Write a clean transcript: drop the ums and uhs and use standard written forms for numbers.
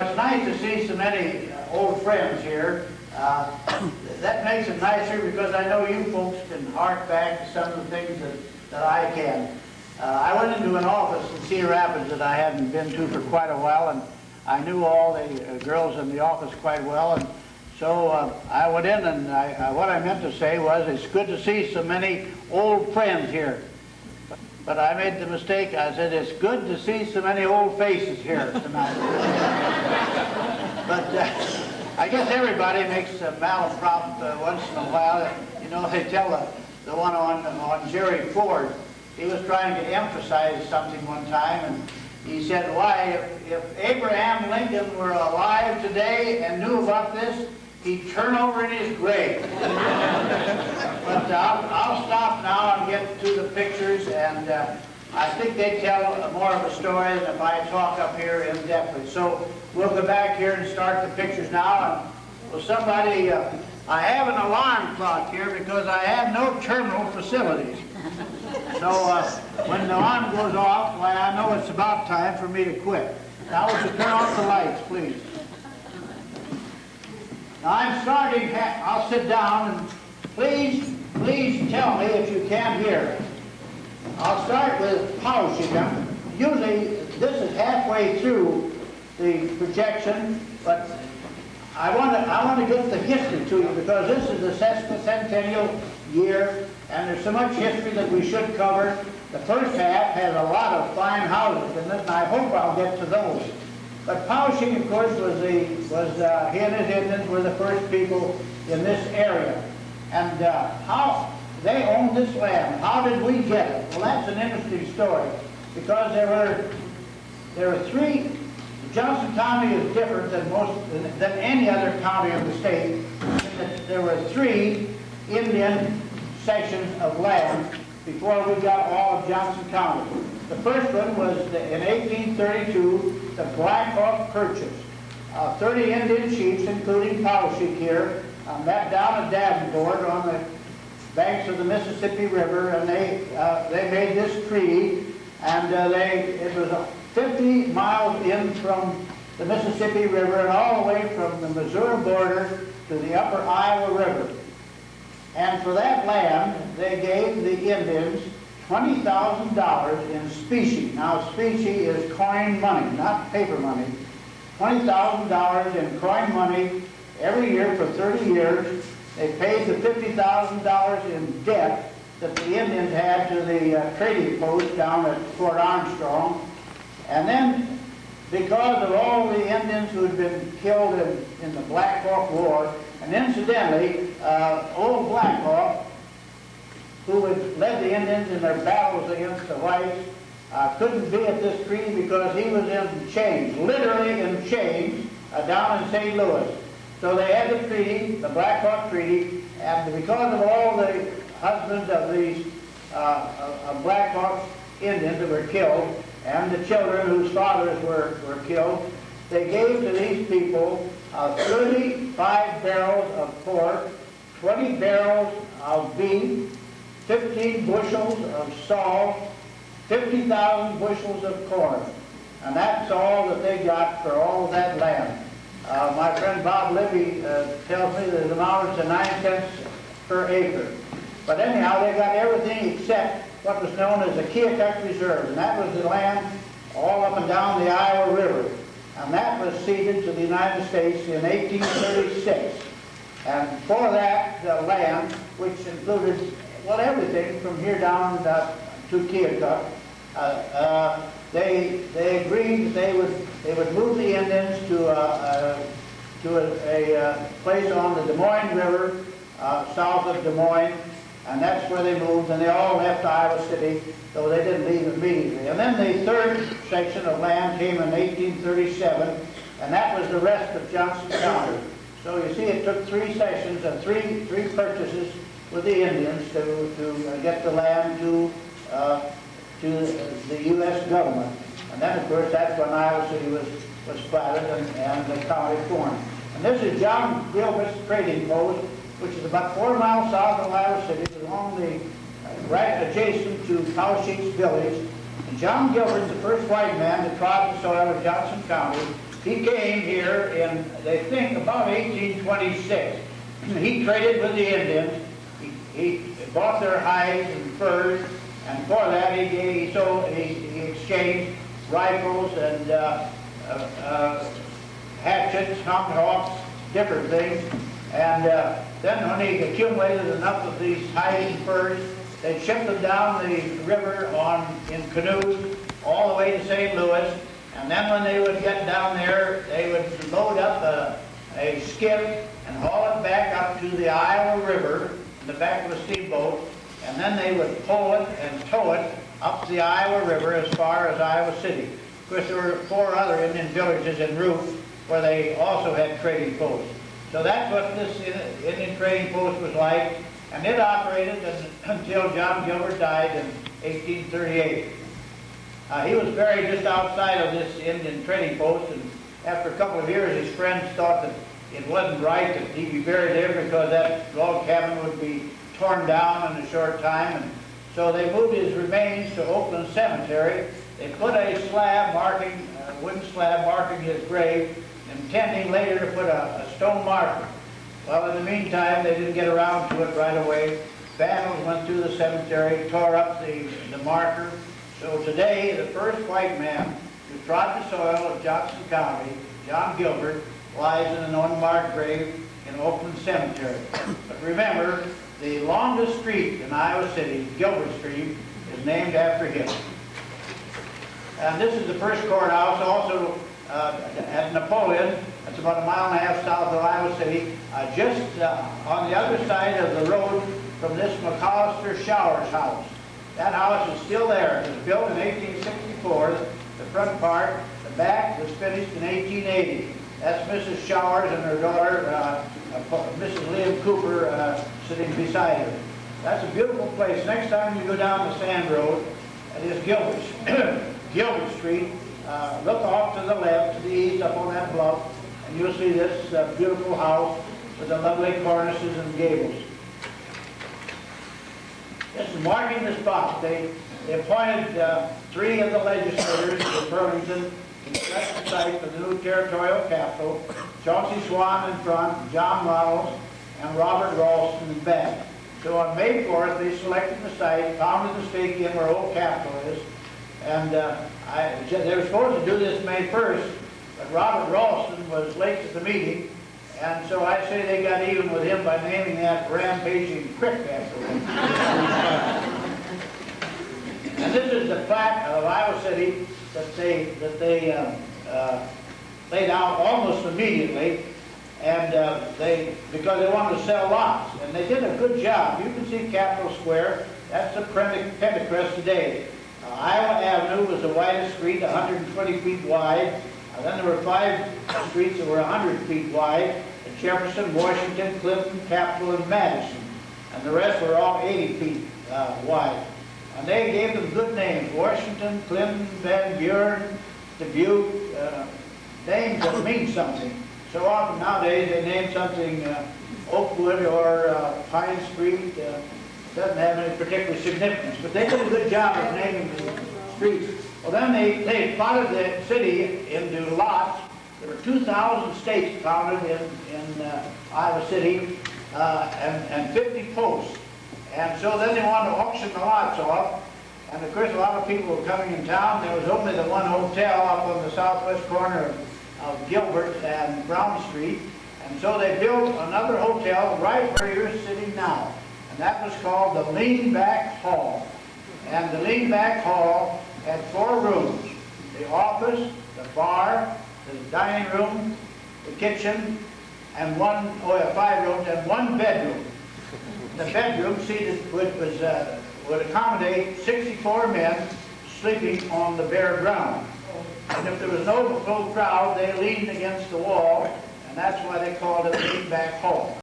it's nice to see so many old friends here. That makes it nicer because I know you folks can hark back to some of the things that I can. I went into an office in Cedar Rapids that I hadn't been to for quite a while, and I knew all the girls in the office quite well, and so I went in, and what I meant to say was it's good to see so many old friends here. But I made the mistake. I said it's good to see so many old faces here tonight. But I guess everybody makes a malaprop once in a while. You know, they tell the one on Jerry Ford. He was trying to emphasize something one time, and he said, why, if Abraham Lincoln were alive today and knew about this, he'd turn over in his grave. But I'll stop now and get to the pictures, and I think they tell more of a story than if I talk up here in-depthly. So we'll go back here and start the pictures now. And will somebody, I have an alarm clock here because I have no terminal facilities. So when the alarm goes off, why, I know it's about time for me to quit. Now would you turn off the lights, please? Now I'm starting, I'll sit down, and please tell me if you can't hear. I'll start with polishing them. Usually this is halfway through the projection, but I want to get the history to you because this is the sesquicentennial year, and there's so much history that we should cover. The first half has a lot of fine houses in it, and I hope I'll get to those. But Powashing, of course, he and his Indians were the first people in this area. And how they owned this land. How did we get it? Well, that's an interesting story because there were three. Johnson County is different than any other county of the state. In that there were three Indian sections of land before we got all of Johnson County. The first one was in 1832, the Black Hawk Purchase. 30 Indian chiefs, including Powashik here, met down at Davenport on the banks of the Mississippi River, and they made this treaty, and it was 50 miles in from the Mississippi River and all the way from the Missouri border to the upper Iowa River. And for that land, they gave the Indians $20,000 in specie. Now, specie is coin money, not paper money. $20,000 in coin money every year for 30 years. They paid the $50,000 in debt that the Indians had to the trading post down at Fort Armstrong. And then, because of all the Indians who had been killed in the Black Hawk War, and incidentally, old Black Hawk, who had led the Indians in their battles against the whites, couldn't be at this treaty because he was in chains, literally in chains, down in St. Louis. So they had the treaty, the Black Hawk Treaty, and because of all the husbands of these Black Hawk Indians that were killed, and the children whose fathers were killed, they gave to these people 35 barrels of pork, 20 barrels of beef, 15 bushels of salt, 50,000 bushels of corn. And that's all that they got for all of that land. My friend Bob Libby tells me that it amounted to 9 cents per acre. But anyhow, they got everything except what was known as the Keokuk Reserve, and that was the land all up and down the Iowa River. And that was ceded to the United States in 1836. And for that, the land, which included, well, everything from here down to Keokuk, they agreed that they would move the Indians to a place on the Des Moines River, south of Des Moines, and that's where they moved, and they all left Iowa City, though they didn't leave immediately. And then the third section of land came in 1837, and that was the rest of Johnson County. So you see, it took three sessions and three purchases with the Indians to get the land to the U.S. government. And then, of course, that's when Iowa City was platted and the county formed. And this is John Gilbert's trading post, which is about 4 miles south of Iowa City, along the right adjacent to Powashik's village. And John Gilbert, the first white man that trod the soil of Johnson County, He came here in, they think, about 1826. He traded with the Indians. He bought their hides and furs, and for that he exchanged rifles and hatchets, tomahawks, different things. And then when he accumulated enough of these hides and furs, they shipped them down the river in canoes all the way to St. Louis. And then when they would get down there, they would load up a skiff and haul it back up to the Iowa River in the back of a steamboat. And then they would pull it and tow it up the Iowa River as far as Iowa City. Of course, there were 4 other Indian villages en route where they also had trading posts. So that's what this Indian trading post was like. And it operated until John Gilbert died in 1838. He was buried just outside of this Indian trading post, and after a couple of years his friends thought that it wasn't right that he be buried there because that log cabin would be torn down in a short time, and so they moved his remains to Oakland Cemetery. They put a slab marking, a wooden slab marking his grave, intending later to put a stone marker. Well, in the meantime, they didn't get around to it right away. Vandals went through the cemetery, tore up the marker. So today, the first white man who trod the soil of Johnson County, John Gilbert, lies in an unmarked grave in Oakland Cemetery. But remember, the longest street in Iowa City, Gilbert Street, is named after him. And this is the first courthouse, also at Napoleon. It's about 1.5 miles south of Iowa City, just on the other side of the road from this McAllister Showers house. That house is still there. It was built in 1864, the front part. The back was finished in 1880. That's Mrs. Showers and her daughter, Mrs. Liam Cooper, sitting beside her. That's a beautiful place. Next time you go down the Sand Road, it is Gilbert Street. Look off to the left, to the east, up on that bluff, and you'll see this beautiful house with the lovely cornices and gables. Just marking the spot, they appointed 3 of the legislators in Burlington to select the site for the new territorial capital: Chauncey Swan in front, John Ronalds, and Robert Ralston in back. So on May 4th, they selected the site, pounded the stake in where Old Capitol is, and they were supposed to do this May 1st, but Robert Ralston was late to the meeting, and so I say they got even with him by naming that Rampaging Creek after him. And this is the plat of Iowa City that they laid out almost immediately, and because they wanted to sell lots, and they did a good job. You can see Capitol Square. That's the Pentecrest today. Iowa Avenue was the widest street, 120 feet wide. Then there were 5 streets that were 100 feet wide: Jefferson, Washington, Clinton, Capitol, and Madison. And the rest were all 80 feet wide. And they gave them good names: Washington, Clinton, Van Buren, Dubuque, names that mean something. So often nowadays they name something Oakwood or Pine Street. Doesn't have any particular significance, but they did a good job of naming the streets. Well, then they plotted the city into lots. There were 2,000 stakes founded in Iowa City and 50 posts. And so then they wanted to auction the lots off. And of course, a lot of people were coming in town. There was only the one hotel up on the southwest corner of Gilbert and Brown Street. And so they built another hotel right where you're sitting now. And that was called the Lean Back Hall. And the Lean Back Hall had 4 rooms: the office, the bar, the dining room, the kitchen, and 5 rooms and 1 bedroom. The bedroom would accommodate 64 men sleeping on the bare ground. And if there was no full crowd, they leaned against the wall, and that's why they called it the Lean Back Hall.